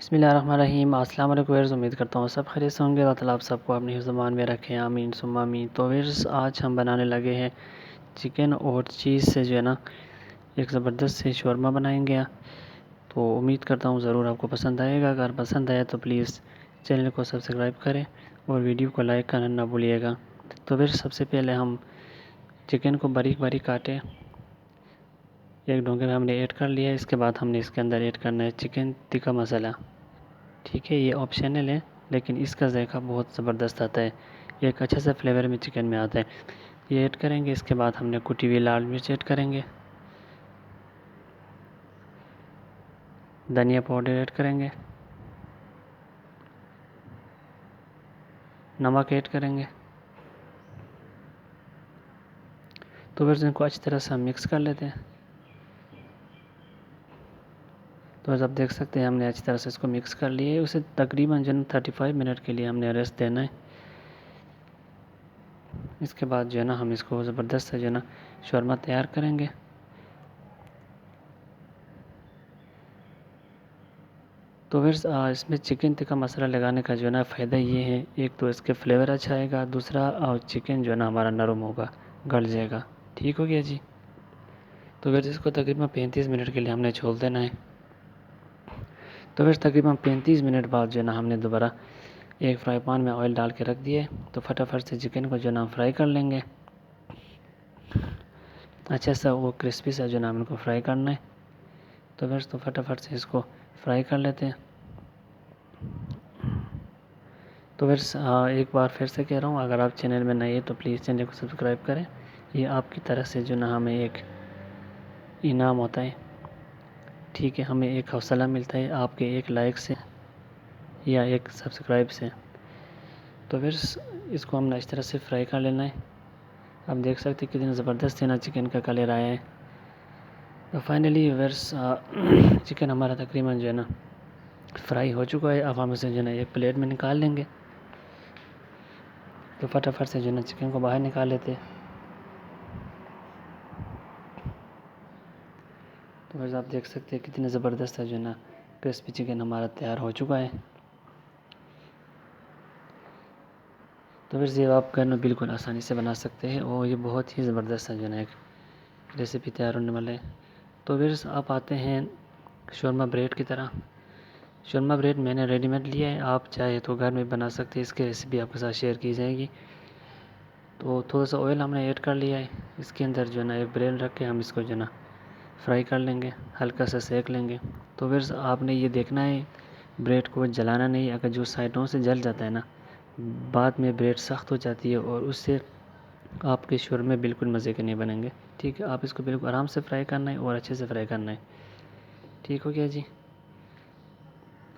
बिस्मिल्लाहिर्रहमानिर्रहीम। अस्सलाम वालेकुम व्यूअर्स, उम्मीद करता हूँ सब खैरियत से होंगे। अल्लाह ताला आप सबको अपनी ज़ुबान में रखें, आमीन सुम्मा आमीन। तो व्यूअर्स, आज हम बनाने लगे हैं चिकन और चीज़ से जो है ना एक ज़बरदस्त से शौरमा बनाएंगे। तो उम्मीद करता हूँ ज़रूर आपको पसंद आएगा। अगर पसंद आया तो प्लीज़ चैनल को सब्सक्राइब करें और वीडियो को लाइक करना ना भूलिएगा। तो फिर सबसे पहले हम चिकन को बारीक बारीक काटे एक डोंगे में हमने ऐड कर लिया है। इसके बाद हमने इसके अंदर ऐड करना है चिकन टिक्का मसाला। ठीक है, ये ऑप्शनल है लेकिन इसका जायका बहुत ज़बरदस्त आता है, एक अच्छा सा फ्लेवर में चिकन में आता है। ये ऐड करेंगे। इसके बाद हमने कुटी हुई लाल मिर्च ऐड करेंगे, धनिया पाउडर ऐड करेंगे, नमक ऐड करेंगे। तो फिर इनको अच्छी तरह से हम मिक्स कर लेते हैं। तो बस आप देख सकते हैं हमने अच्छी तरह से इसको मिक्स कर लिया है। उसे तकरीबन जो 35 मिनट के लिए हमने रेस्ट देना है। इसके बाद जो है ना हम इसको ज़बरदस्त से जो है ना शौरमा तैयार करेंगे। तो फिर इसमें चिकन टिक्का मसाला लगाने का जो है ना फ़ायदा ये है, एक तो इसके फ्लेवर अच्छा आएगा, दूसरा चिकन जो है ना हमारा नरम होगा, गल जाएगा। ठीक हो गया जी। तो फिर इसको तकरीबन 35 मिनट के लिए हमने छोड़ देना है। तो फिर तकरीबन 35 मिनट बाद जो है ना हमने दोबारा एक फ्राई पैन में ऑयल डाल के रख दिए। तो फटाफट से चिकन को जो है ना फ्राई कर लेंगे। अच्छा सा वो क्रिस्पी सा जो है ना हमको फ्राई करना है। तो फिर तो फटाफट से इसको फ्राई कर लेते हैं। तो फिर एक बार फिर से कह रहा हूँ, अगर आप चैनल में नए हैं तो प्लीज़ चैनल को सब्सक्राइब करें। ये आपकी तरफ से जो ना हमें एक इनाम होता है। ठीक है, हमें एक हौसला मिलता है आपके एक लाइक से या एक सब्सक्राइब से। तो फिर इसको हमने इस तरह से फ्राई कर लेना है। आप देख सकते हैं कितनी ज़बरदस्त है ना चिकन का कलर आया है। तो फाइनली वर्स चिकन हमारा तकरीबन जो है ना फ्राई हो चुका है। अब हम इसे जो है ना एक प्लेट में निकाल लेंगे। तो फटाफट से जो है ना चिकन को बाहर निकाल लेते हैं। तो वैसे आप देख सकते हैं कितने ज़बरदस्त है जो है ना क्रिस्पी चिकन हमारा तैयार हो चुका है। तो फिर ये आप घर में बिल्कुल आसानी से बना सकते हैं और ये बहुत ही ज़बरदस्त है जो है ना एक रेसिपी तैयार होने वाला है। तो फिर आप आते हैं शौरमा ब्रेड की तरह। शौरमा ब्रेड मैंने रेडीमेड लिया है, आप चाहे तो घर में बना सकते हैं। इसकी रेसिपी आपके साथ शेयर की जाएगी। तो थोड़ा सा ऑयल हमने ऐड कर लिया है। इसके अंदर जो है ना एक ब्रेड रख के हम इसको जो है ना फ्राई कर लेंगे, हल्का सा सेक लेंगे। तो फिर आपने ये देखना है ब्रेड को जलाना नहीं। अगर जो साइडों से जल जाता है ना, बाद में ब्रेड सख्त हो जाती है और उससे आपके शौरमे बिल्कुल मज़े के नहीं बनेंगे। ठीक है, आप इसको बिल्कुल आराम से फ्राई करना है और अच्छे से फ्राई करना है। ठीक हो गया जी।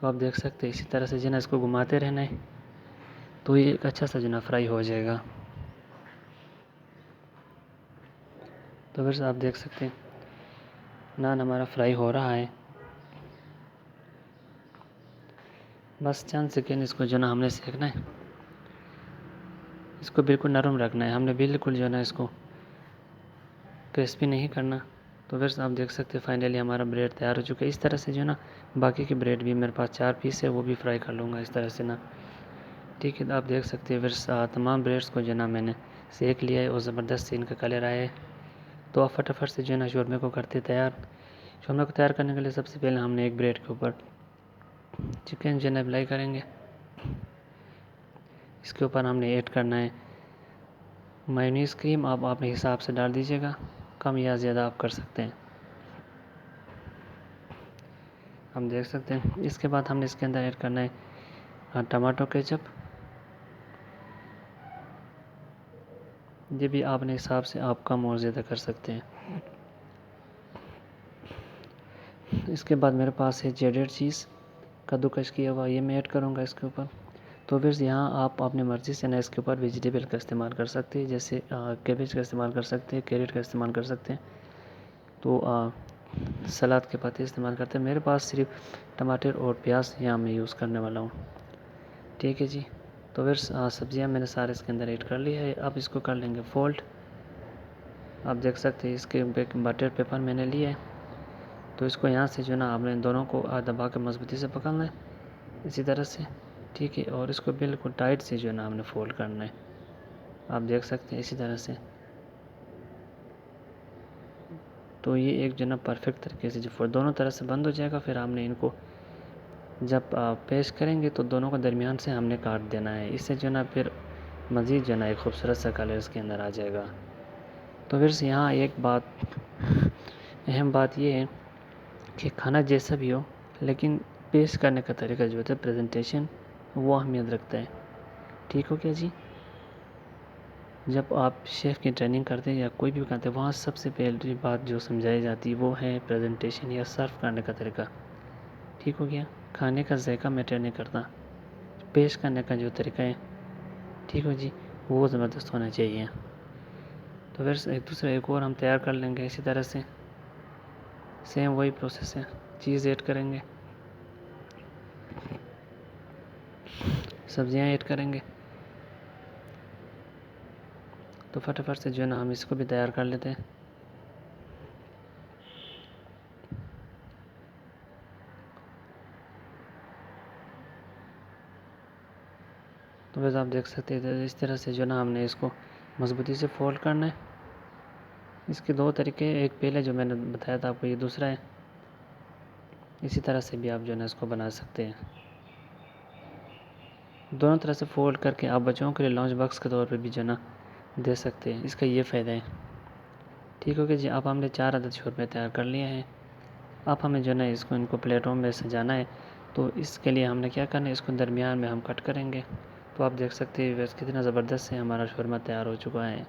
तो आप देख सकते हैं इसी तरह से जो ना इसको घुमाते रहना है, तो ये एक अच्छा सा जो ना फ्राई हो जाएगा। तो फिर आप देख सकते हैं नान हमारा फ्राई हो रहा है। बस चंद सेकेंड इसको जो ना हमने सेकना है। इसको बिल्कुल नरम रखना है, हमने बिल्कुल जो है ना इसको क्रिस्पी नहीं करना। तो फिर आप देख सकते हैं फाइनली हमारा ब्रेड तैयार हो चुका है। इस तरह से जो है ना बाकी के ब्रेड भी मेरे पास 4 पीस है, वो भी फ्राई कर लूँगा इस तरह से ना। ठीक है, तो आप देख सकते हैं फिर तमाम ब्रेड्स को जो है ना मैंने सेक लिया है और ज़बरदस्त से इनका कलर आया है। तो आप फटाफट से जो है ना शौरमे को करते तैयार। शौरमे को तैयार करने के लिए सबसे पहले हमने एक ब्रेड के ऊपर चिकन जो है ना अप्लाई करेंगे। इसके ऊपर हमने ऐड करना है मेयोनीज़ क्रीम। आप अपने हिसाब से डाल दीजिएगा, कम या ज़्यादा आप कर सकते हैं। हम देख सकते हैं। इसके बाद हमने इसके अंदर ऐड करना है टमाटो केचप। ये भी अपने हिसाब से आप कम और ज़्यादा कर सकते हैं। इसके बाद मेरे पास है चेडर चीज़ कद्दूकस किया हुआ, ये मैं ऐड करूँगा इसके ऊपर। तो फिर यहाँ आप अपनी मर्ज़ी से ना इसके ऊपर वेजिटेबल का इस्तेमाल कर सकते हैं, जैसे कैबेज का इस्तेमाल कर सकते हैं, कैरेट का इस्तेमाल कर सकते हैं। तो सलाद के पत्ते इस्तेमाल करते हैं। मेरे पास सिर्फ टमाटर और प्याज यहाँ मैं यूज़ करने वाला हूँ। ठीक है जी। तो फिर सब्जियाँ मैंने सारे इसके अंदर ऐड कर लिया है। अब इसको कर लेंगे फोल्ड। आप देख सकते हैं इसके बटर पेपर मैंने लिया है। तो इसको यहाँ से जो है ना आपने दोनों को दबा के मजबूती से पकड़ना है इसी तरह से, ठीक है। और इसको बिल्कुल टाइट से जो है ना हमने फोल्ड करना है, आप देख सकते हैं इसी तरह से। तो ये एक जो है ना परफेक्ट तरीके से जो दोनों तरह से बंद हो जाएगा, फिर हमने इनको जब पेस्ट करेंगे तो दोनों को दरमियान से हमने काट देना है। इससे जो है ना फिर मज़ीद जो है ना एक खूबसूरत सा कलर इसके अंदर आ जाएगा। तो फिर यहाँ एक बात, अहम बात ये है कि खाना जैसा भी हो, लेकिन पेश करने का तरीका जो होता है, प्रेजेंटेशन, वो अहमियत रखता है। ठीक हो क्या जी? जब आप शेफ़ की ट्रेनिंग करते हैं या कोई भी करते हैं, वहाँ सबसे पहली बात जो समझाई जाती है वो है प्रेजेंटेशन या सर्व करने का तरीका। ठीक हो गया? खाने का जायका मैटर नहीं करता, पेश करने का जो तरीका है, ठीक हो जी, वो ज़बरदस्त होना चाहिए। तो फिर एक और हम तैयार कर लेंगे इसी तरह से, सेम वही प्रोसेस है। चीज़ ऐड करेंगे, सब्जियां ऐड करेंगे। तो फटाफट से जो है ना हम इसको भी तैयार कर लेते हैं। तो बस आप देख सकते हैं इस तरह से जो ना हमने इसको मजबूती से फोल्ड करना है। इसके दो तरीके, एक पहले जो मैंने बताया था आपको, ये दूसरा है। इसी तरह से भी आप जो है ना इसको बना सकते हैं। दोनों तरह से फोल्ड करके आप बच्चों के लिए लंच बॉक्स के तौर पे भी जो है ना दे सकते हैं। इसका ये फ़ायदा है। ठीक हो गया जी। अब हमने 4 अदद शोरमे तैयार कर लिए हैं। अब हमें जो है ना इसको इनको प्लेटों में सजाना है। तो इसके लिए हमने क्या करना है, इसको दरमियान में हम कट करेंगे। तो आप देख सकते हैं वैसे कितना ज़बरदस्त से हमारा शोरमा तैयार हो चुका है।